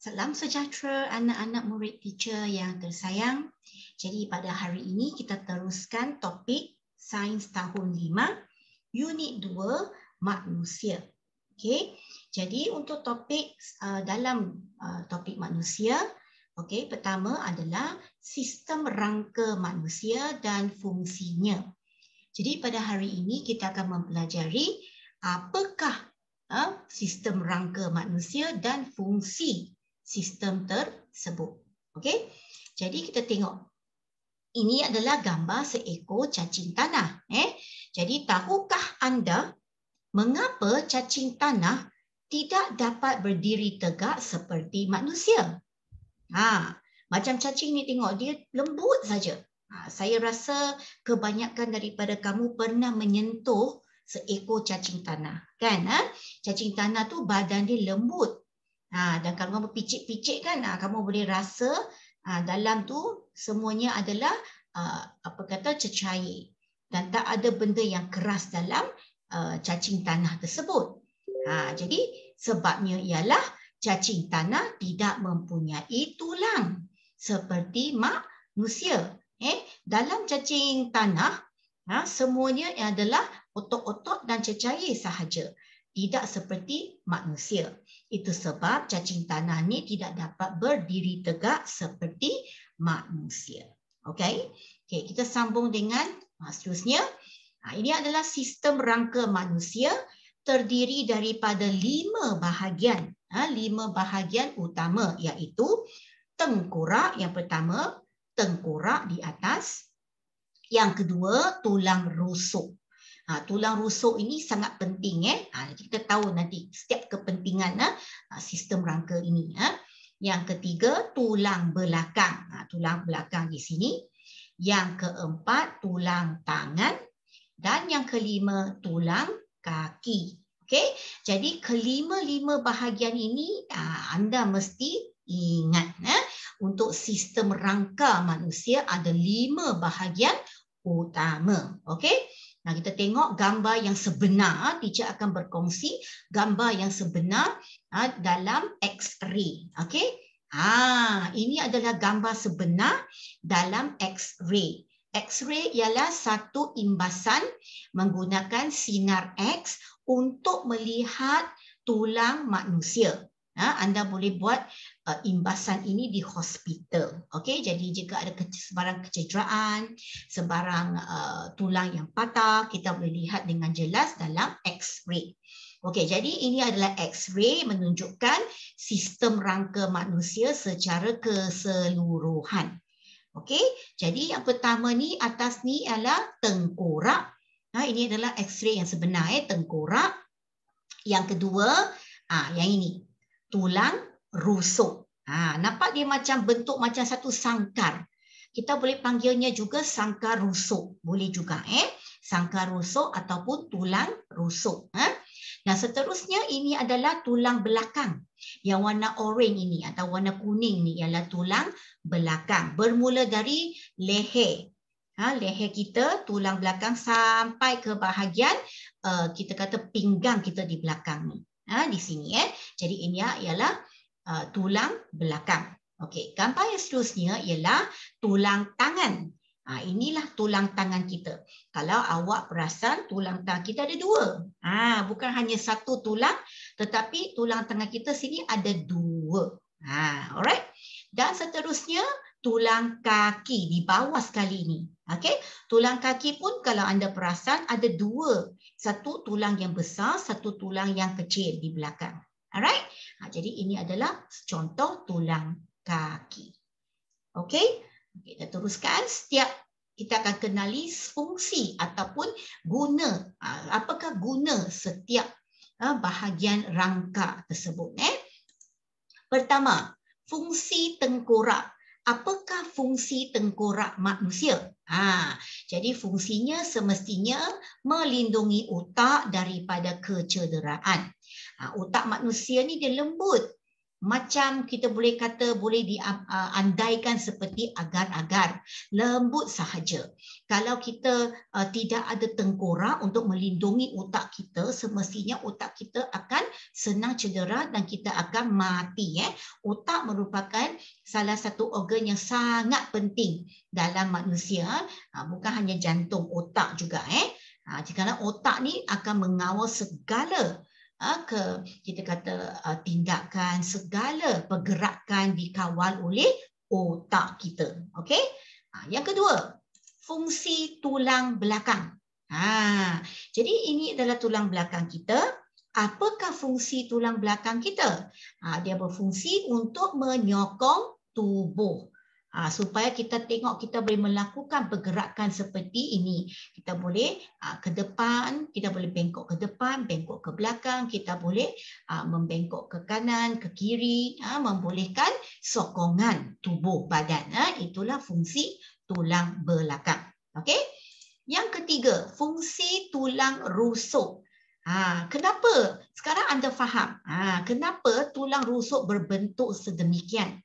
Salam sejahtera anak-anak murid teacher yang tersayang. Jadi pada hari ini kita teruskan topik Sains Tahun 5, Unit 2, Manusia. Okey. Jadi untuk topik dalam topik manusia, okey, pertama adalah sistem rangka manusia dan fungsinya. Jadi pada hari ini kita akan mempelajari apakah sistem rangka manusia dan fungsi sistem tersebut. Okey. Jadi kita tengok. Ini adalah gambar seekor cacing tanah. Jadi tahukah anda mengapa cacing tanah tidak dapat berdiri tegak seperti manusia? Macam cacing ni tengok, dia lembut saja. Saya rasa kebanyakan daripada kamu pernah menyentuh seekor cacing tanah, kan? Cacing tanah tu badan dia lembut. Dan kalau kamu picit-picit kan, kamu boleh rasa dalam tu semuanya adalah cecair dan tak ada benda yang keras dalam cacing tanah tersebut. Jadi sebabnya ialah cacing tanah tidak mempunyai tulang seperti manusia. Dalam cacing tanah semuanya adalah otot-otot dan cecair sahaja. Tidak seperti manusia. Itu sebab cacing tanah ni tidak dapat berdiri tegak seperti manusia. Okey, kita sambung dengan seterusnya. Ini adalah sistem rangka manusia terdiri daripada 5 bahagian. 5 bahagian utama iaitu tengkorak yang pertama, tengkorak di atas. Yang kedua, tulang rusuk. Tulang rusuk ini sangat penting. Kita tahu nanti setiap kepentingan sistem rangka ini. Yang ketiga, tulang belakang. Tulang belakang di sini. Yang keempat, tulang tangan. Dan yang kelima, tulang kaki. Okey, jadi kelima-lima bahagian ini anda mesti ingat. Untuk sistem rangka manusia ada 5 bahagian utama. Okey. Kita tengok gambar yang sebenar. Teacher akan berkongsi gambar yang sebenar dalam X-ray. Okey. Ini adalah gambar sebenar dalam X-ray. X-ray ialah satu imbasan menggunakan sinar X untuk melihat tulang manusia. Anda boleh buat imbasan ini di hospital. Okey, jadi jika ada sebarang kecederaan, sebarang tulang yang patah, kita boleh lihat dengan jelas dalam X-ray. Okey, jadi ini adalah X-ray menunjukkan sistem rangka manusia secara keseluruhan. Okey, jadi yang pertama ni atas ni ialah tengkorak. Ini adalah X-ray yang sebenar, tengkorak. Yang kedua, yang ini. Tulang rusuk. Nampak dia macam bentuk macam satu sangkar. Kita boleh panggilnya juga sangkar rusuk. Boleh juga. Sangkar rusuk ataupun tulang rusuk. Nah, seterusnya ini adalah tulang belakang. Yang warna oranye ini atau warna kuning ni ialah tulang belakang. Bermula dari leher. Leher kita, tulang belakang sampai ke bahagian kita kata pinggang kita di belakang ni. Di sini. Jadi ini ialah tulang belakang. Okey, gambar yang seterusnya ialah tulang tangan. Inilah tulang tangan kita. Kalau awak perasan, tulang tangan kita ada 2. Bukan hanya satu tulang, tetapi tulang tangan kita sini ada 2. Alright. Dan seterusnya tulang kaki di bawah sekali ini. Okey, tulang kaki pun kalau anda perasan ada 2. Satu tulang yang besar, satu tulang yang kecil di belakang. Alright. Jadi ini adalah contoh tulang kaki. Okey, kita teruskan. Kita akan kenali fungsi ataupun guna. Apakah guna setiap bahagian rangka tersebut? Pertama, fungsi tengkorak. Apakah fungsi tengkorak manusia? Jadi fungsinya semestinya melindungi otak daripada kecederaan. Otak manusia ni dia lembut. macam kita boleh kata boleh diandaikan seperti agar-agar, lembut sahaja. Kalau kita tidak ada tengkorak untuk melindungi otak kita, semestinya otak kita akan senang cedera dan kita akan mati. Otak merupakan salah satu organ yang sangat penting dalam manusia, bukan hanya jantung, otak juga. Kerana otak ni akan mengawal segala kita kata tindakan, segala pergerakan dikawal oleh otak kita. Okey? Yang kedua, fungsi tulang belakang. Jadi ini adalah tulang belakang kita. Apakah fungsi tulang belakang kita? Dia berfungsi untuk menyokong tubuh. Supaya kita tengok kita boleh melakukan pergerakan seperti ini. Kita boleh ke depan, kita boleh bengkok ke depan, bengkok ke belakang, kita boleh membengkok ke kanan, ke kiri, membolehkan sokongan tubuh badan. Itulah fungsi tulang belakang. Okey? Yang ketiga, fungsi tulang rusuk. Kenapa? Sekarang anda faham kenapa tulang rusuk berbentuk sedemikian.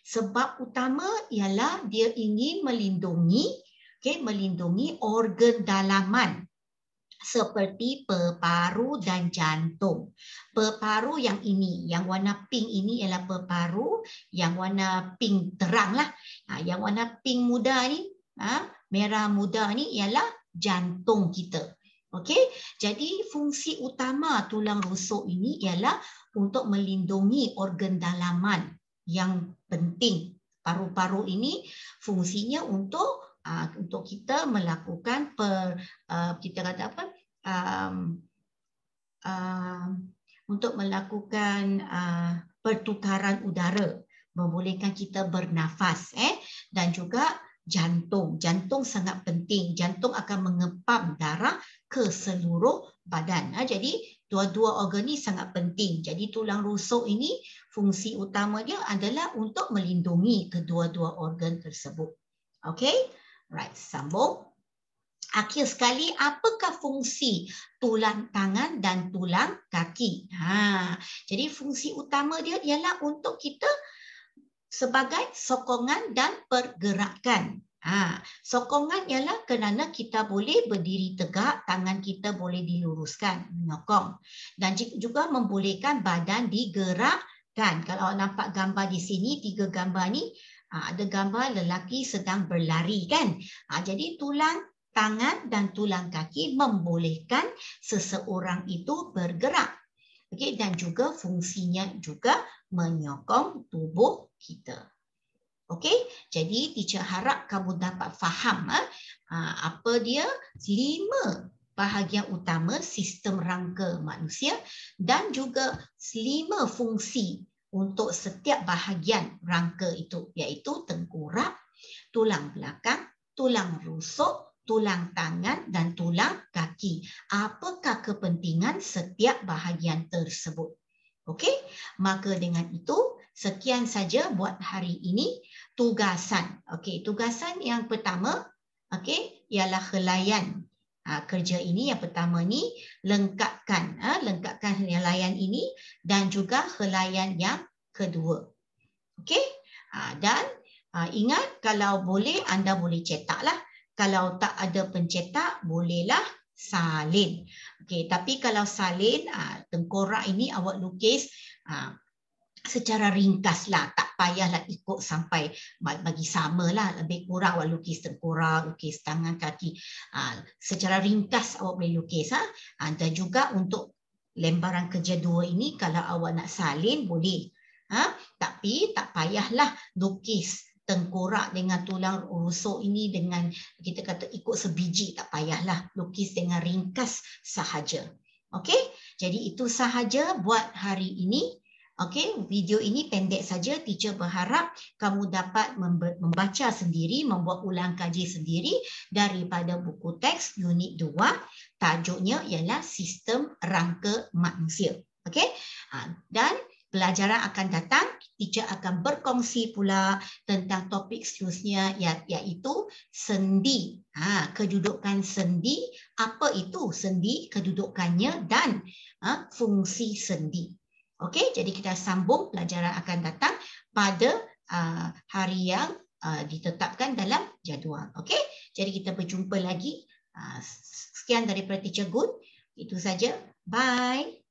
Sebab utama ialah dia ingin melindungi organ dalaman seperti peparu dan jantung. Peparu yang ini, yang warna pink ini ialah peparu, yang warna pink terang lah. Yang warna pink muda ni, merah muda ni ialah jantung kita. Okey, jadi fungsi utama tulang rusuk ini ialah untuk melindungi organ dalaman yang penting. Paru-paru ini fungsinya untuk kita melakukan kita kata apa? Untuk melakukan pertukaran udara, membolehkan kita bernafas, dan juga jantung. Jantung sangat penting. Jantung akan mengepam darah ke seluruh badan. Jadi dua-dua organ ini sangat penting. Jadi tulang rusuk ini fungsi utama dia adalah untuk melindungi kedua-dua organ tersebut. Okey? Right, sambung. Akhir sekali, apakah fungsi tulang tangan dan tulang kaki? Jadi fungsi utama dia ialah untuk kita sebagai sokongan dan pergerakan. Sokongan ialah kerana kita boleh berdiri tegak, tangan kita boleh diluruskan, menyokong. Dan juga membolehkan badan digerakkan. Kalau nampak gambar di sini, 3 gambar ni, ada gambar lelaki sedang berlari kan. Jadi tulang tangan dan tulang kaki membolehkan seseorang itu bergerak. Okey, dan juga fungsinya juga menyokong tubuh kita. Okey, jadi teacher harap kamu dapat faham apa dia 5 bahagian utama sistem rangka manusia dan juga 5 fungsi untuk setiap bahagian rangka itu, iaitu tengkorak, tulang belakang, tulang rusuk, tulang tangan dan tulang kaki. Apakah kepentingan setiap bahagian tersebut? Okey, maka dengan itu sekian saja buat hari ini tugasan. Okey, tugasan yang pertama ialah helaian kerja ini. Yang pertama ni lengkapkan helaian ini dan juga helaian yang kedua. Okey? Dan ingat, kalau boleh anda boleh cetaklah. Kalau tak ada pencetak, bolehlah salin. Okey, tapi kalau salin, tengkorak ini awak lukis secara ringkaslah, tak payahlah ikut sampai bagi samalah, lebih kurang awak lukis tengkorak, lukis tangan, kaki. Secara ringkas awak boleh lukis. Dan juga untuk lembaran kerja 2 ini, kalau awak nak salin boleh. Tapi tak payahlah lukis tengkorak dengan tulang rusuk ini dengan kita kata ikut sebiji, tak payahlah, lukis dengan ringkas sahaja. Okey, jadi itu sahaja buat hari ini. Okey, video ini pendek saja. Teacher berharap kamu dapat membaca sendiri, membuat ulang kaji sendiri daripada buku teks unit 2. Tajuknya ialah Sistem Rangka Manusia. Okey, dan pelajaran akan datang, teacher akan berkongsi pula tentang topik seterusnya, iaitu sendi. Kedudukan sendi, apa itu sendi, kedudukannya dan fungsi sendi. Okey, jadi kita sambung pelajaran akan datang pada hari yang ditetapkan dalam jadual. Okey, jadi kita berjumpa lagi. Sekian daripada Teacher Gun. Itu saja. Bye.